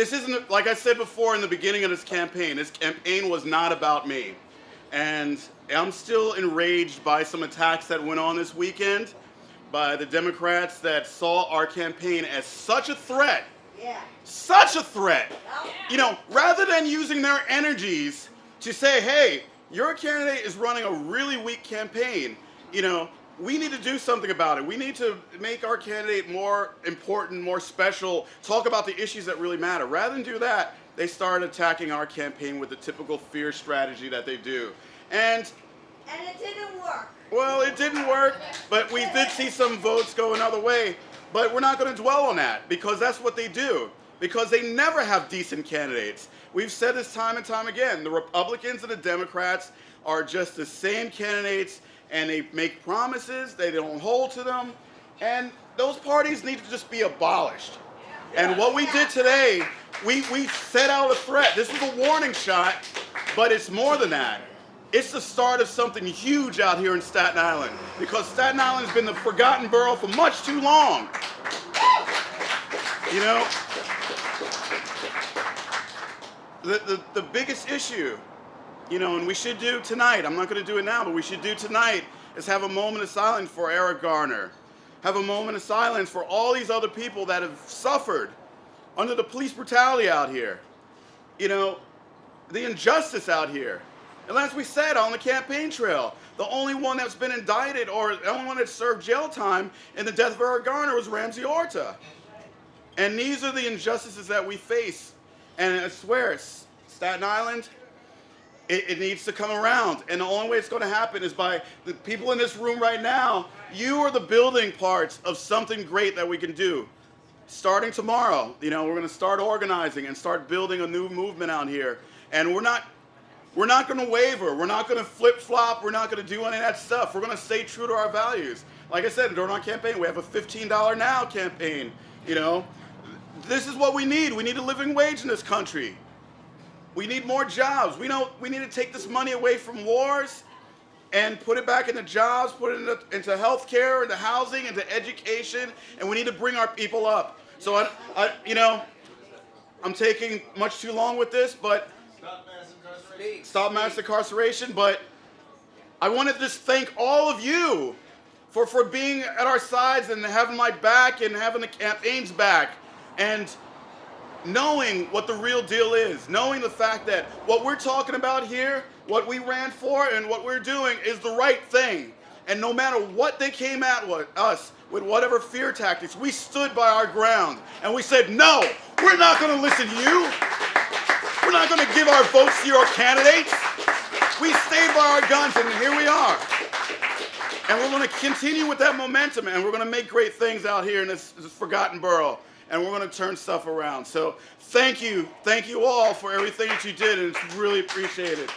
this isn't, like I said before in the beginning of this campaign was not about me. And I'm still enraged by some attacks that went on this weekend by the Democrats that saw our campaign as such a threat. Yeah. Such a threat. You know, rather than using their energies to say, hey, your candidate is running a really weak campaign, you know, we need to do something about it. We need to make our candidate more important, more special, talk about the issues that really matter. Rather than do that, they started attacking our campaign with the typical fear strategy that they do. And it didn't work. Well, it didn't work, but we did see some votes go another way. But we're not going to dwell on that because that's what they do. Because they never have decent candidates. We've said this time and time again. The Republicans and the Democrats are just the same candidates, and they make promises, they don't hold to them, and those parties need to just be abolished. And what we did today, we set out a threat. This was a warning shot, but it's more than that. It's the start of something huge out here in Staten Island, because Staten Island has been the forgotten borough for much too long. You know, the biggest issue, you know, and we should do tonight, I'm not going to do it now, but we should do tonight, is have a moment of silence for Eric Garner. Have a moment of silence for all these other people that have suffered under the police brutality out here. You know, the injustice out here. And as we said on the campaign trail, the only one that's been indicted or the only one that served jail time in the death of Eric Garner was Ramsey Orta. And these are the injustices that we face. And I swear, Staten Island, it needs to come around. And the only way it's going to happen is by the people in this room right now. You are the building parts of something great that we can do. Starting tomorrow, you know, we're going to start organizing and start building a new movement out here. And we're not going to waver. We're not going to flip-flop. We're not going to do any of that stuff. We're going to stay true to our values. Like I said, during our campaign, we have a $15 Now campaign. You know, this is what we need. We need a living wage in this country. We need more jobs. We need to take this money away from wars and put it back into jobs, put it into health care, into housing, into education, and we need to bring our people up. So, you know, I'm taking much too long with this, but stop mass incarceration. But I want to just thank all of you for being at our sides and having my back and having the campaign's back and knowing what the real deal is, knowing the fact that what we're talking about here, what we ran for and what we're doing is the right thing. And no matter what they came at us with whatever fear tactics, we stood by our ground and we said, no, we're not going to listen to you. We're not going to give our votes to your candidates. We stayed by our guns, and here we are. And we're going to continue with that momentum, and we're going to make great things out here in this forgotten borough, and we're going to turn stuff around. So thank you all for everything that you did, and it's really appreciated.